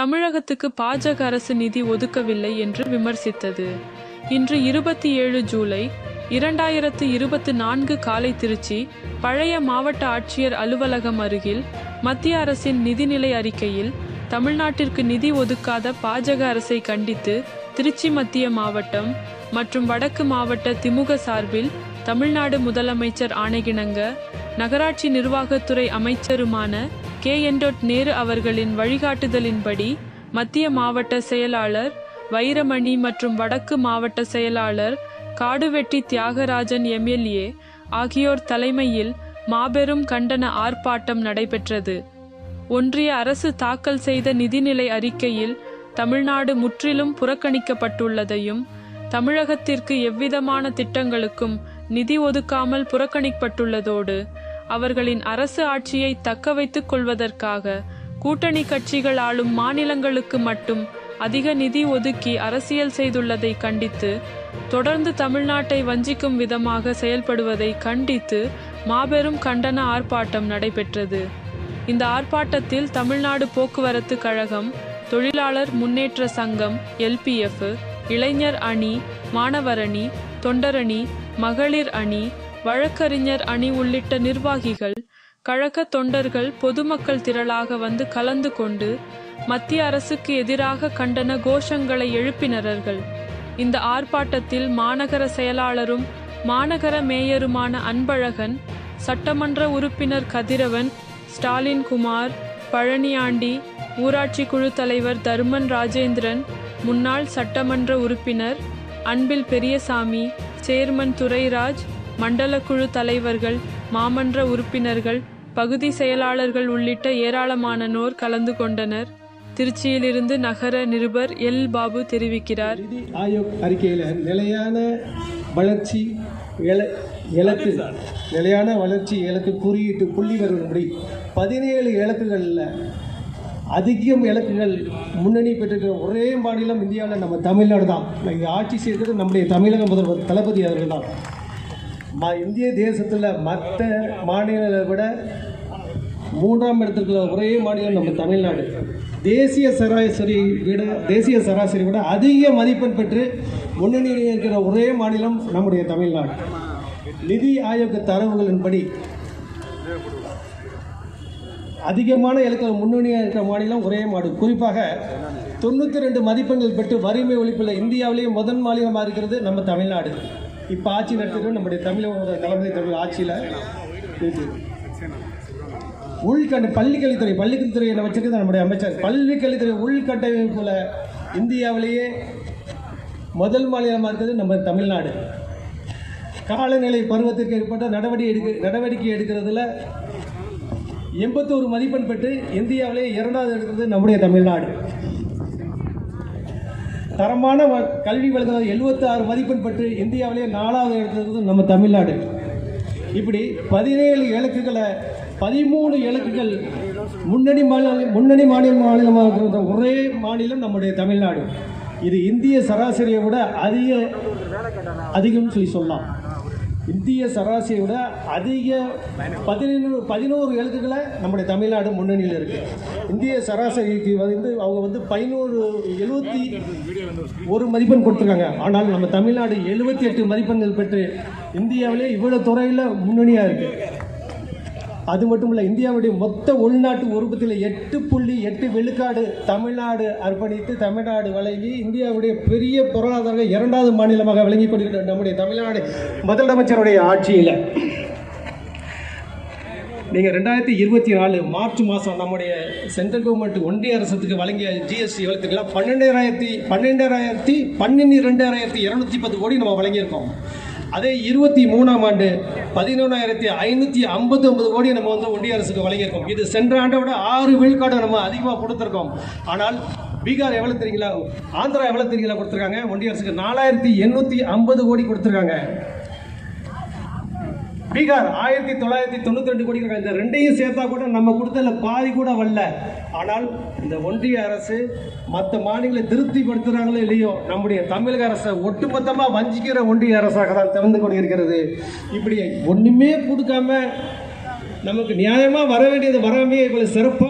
தமிழகத்துக்கு பாஜக அரசு நிதி ஒதுக்கவில்லை என்று விமர்சித்தது. இன்று 27 ஜூலை 2024 காலை திருச்சி பழைய மாவட்ட ஆட்சியர் அலுவலகம் அருகில் மத்திய அரசின் நிதிநிலை அறிக்கையில் தமிழ்நாட்டிற்கு நிதி ஒதுக்காத பாஜக அரசை கண்டித்து திருச்சி மத்திய மாவட்டம் மற்றும் வடக்கு மாவட்ட திமுக சார்பில் தமிழ்நாடு முதலமைச்சர் ஆணையிணங்க நகராட்சி நிர்வாகத்துறை அமைச்சருமான KN. நேரு அவர்களின் வழிகாட்டுதலின்படி மத்திய மாவட்ட செயலாளர் வைரமணி மற்றும் வடக்கு மாவட்ட செயலாளர் காடுவெட்டி தியாகராஜன் MLA ஆகியோர் தலைமையில் மாபெரும் கண்டன ஆர்ப்பாட்டம் நடைபெற்றது. ஒன்றிய அரசு தாக்கல் செய்த நிதிநிலை அறிக்கையில் தமிழ்நாடு முற்றிலும் புறக்கணிக்கப்பட்டுள்ளதையும் தமிழகத்திற்கு எவ்விதமான திட்டங்களுக்கும் நிதி ஒதுக்காமல் புறக்கணிக்கப்பட்டுள்ளதோடு அவர்களின் அரசு ஆட்சியை தக்க வைத்துக் கொள்வதற்காக கூட்டணி கட்சிகள் ஆளும் மாநிலங்களுக்கு மட்டும் அதிக நிதி ஒதுக்கி அரசியல் செய்துள்ளதை கண்டித்து தொடர்ந்து தமிழ்நாட்டை வஞ்சிக்கும் விதமாக செயல்படுவதை கண்டித்து மாபெரும் கண்டன ஆர்ப்பாட்டம் நடைபெற்றது. இந்த ஆர்ப்பாட்டத்தில் தமிழ்நாடு போக்குவரத்து கழகம், தொழிலாளர் முன்னேற்ற சங்கம் LPF, இளைஞர் அணி, மாணவர் அணி, தொண்டரணி, மகளிர் அணி, வழக்கறிஞர் அணி உள்ளிட்ட நிர்வாகிகள், கழக தொண்டர்கள், பொதுமக்கள் திரளாக வந்து கலந்து கொண்டு மத்திய அரசுக்கு எதிராக கண்டன கோஷங்களை எழுப்பினார்கள். இந்த ஆர்ப்பாட்டத்தில் மாநகர செயலாளரும் மாநகர மேயருமான அன்பழகன், சட்டமன்ற உறுப்பினர் கதிரவன், ஸ்டாலின் குமார், பழனியாண்டி, ஊராட்சி குழு தலைவர் தர்மன் ராஜேந்திரன், முன்னாள் சட்டமன்ற உறுப்பினர் அன்பில் பெரியசாமி, சேர்மன் துரைராஜ், மண்டல குழு தலைவர்கள், மாமன்ற உறுப்பினர்கள், பகுதி செயலாளர்கள் உள்ளிட்ட ஏராளமானோர் கலந்து கொண்டனர். திருச்சியிலிருந்து நகர நிருபர் L. பாபு தெரிவிக்கிறார். நிதி ஆயோக் அறிக்கையில் நிலையான வளர்ச்சி இலக்கு குறியீட்டு புள்ளி வரும்படி 17 இலக்குகளில் அதிகம் இலக்குகள் முன்னணி பெற்றிருக்கிற ஒரே மாநிலம் இந்தியாவில் நம்ம தமிழ்நாடு தான். இங்கே ஆட்சி செய்கிறது நம்முடைய தமிழக முதல்வர் தளபதி அவர்கள் தான். இந்திய தேசத்தில் மற்ற மாநிலங்களை விட 3ஆம் இடத்துல ஒரே மாநிலம் நம்ம தமிழ்நாடு. தேசிய சராசரி விட அதிக மதிப்பெண் பெற்று முன்னணியில் இருக்கிற ஒரே மாநிலம் நம்முடைய தமிழ்நாடு. நிதி ஆயோக தரவுகளின்படி அதிகமான இலக்குகள் முன்னணியாக இருக்கிற மாநிலம் ஒரே மாடு. குறிப்பாக 92 மதிப்பெண்கள் பெற்று வறுமை ஒழிப்பில் இந்தியாவிலேயே முதல் மாநிலமாக இருக்கிறது நம்ம தமிழ்நாடு. இப்போ ஆட்சி நடத்துகிறது நம்முடைய தமிழக தலைமை தமிழ் ஆட்சியில் பள்ளிக்கல்வித்துறை என்ன வச்சிருக்கிறது நம்முடைய அமைச்சர். பள்ளிக்கல்வித்துறை உள்கட்டமைப்புல இந்தியாவிலேயே முதல் மாநிலமாக இருக்கிறது நம்ம தமிழ்நாடு. காலநிலை பருவத்திற்கு ஏற்பட்ட நடவடிக்கை எடுக்கிறதுல 81 மதிப்பெண் பெற்று இந்தியாவிலேயே 2வது எடுக்கிறது நம்முடைய தமிழ்நாடு. தரமான கல்வி வழங்குவது 76 மதிப்பெண் பெற்று இந்தியாவிலேயே 4வது எடுக்கிறது நம்ம தமிழ்நாடு. இப்படி 17 இலக்குகளை 13 இலக்குகள் முன்னணி மாநிலமாக இருக்கிற ஒரே மாநிலம் நம்முடைய தமிழ்நாடு. இது இந்திய சராசரியை விட அதிகம் சொல்லலாம். இந்திய சராசரியை விட அதிக 11 இலக்குகளை நம்முடைய தமிழ்நாடு முன்னணியில் இருக்கு. இந்திய சராசரிக்கு அவங்க 71 மதிப்பெண் கொடுத்துருக்காங்க. ஆனால் நம்ம தமிழ்நாடு 78 மதிப்பெண்கள் பெற்று இந்தியாவிலே இவ்வளவு துறையில் முன்னணியாக இருக்கு. அது மட்டும் இல்லை, இந்தியாவுடைய மொத்த உள்நாட்டு உற்பத்தியில் 8.8 விழுக்காடு தமிழ்நாடு அர்ப்பணித்து தமிழ்நாடு வழங்கி இந்தியாவுடைய பெரிய பொருளாதார 2வது மாநிலமாக விளங்கி கொண்டிருக்கிற நம்முடைய தமிழ்நாடு முதலமைச்சருடைய ஆட்சியில் நீங்கள் 2024 மார்ச் மாதம் நம்முடைய சென்ட்ரல் கவர்மெண்ட் ஒன்றிய அரசுக்கு வழங்கிய GST எவ்வளோத்துக்கெல்லாம் 12,210 கோடி நம்ம வழங்கியிருக்கோம். அதே 23ஆம் ஆண்டு 11,559 கோடி நம்ம ஒன்றிய அரசுக்கு வழங்கியிருக்கோம். இது சென்ற ஆண்டை விட 6 விழுக்காடு நம்ம அதிகமாக கொடுத்துருக்கோம். ஆனால் பீகார் எவ்வளோ தெரியுங்களா, ஆந்திரா எவ்வளோ தெரியுங்களா கொடுத்துருக்காங்க? ஒன்றிய அரசுக்கு 4,850 கோடி கொடுத்துருக்காங்க. பீகார் 1,992 கோடி. இந்த ரெண்டையும் சேர்த்தா கூட நம்ம கொடுத்தல பாதி கூட வரல. ஆனால் இந்த ஒன்றிய அரசு மற்ற மாநிலங்களை திருப்திப்படுத்துகிறாங்களோ இல்லையோ, நம்முடைய தமிழக அரசை ஒட்டுமொத்தமாக வஞ்சிக்கிற ஒன்றிய அரசாக தான் திறந்து கொண்டிருக்கிறது. இப்படி ஒன்றுமே கொடுக்காம நமக்கு நியாயமாக வர வேண்டியது வராமே இவ்வளவு சிறப்பாக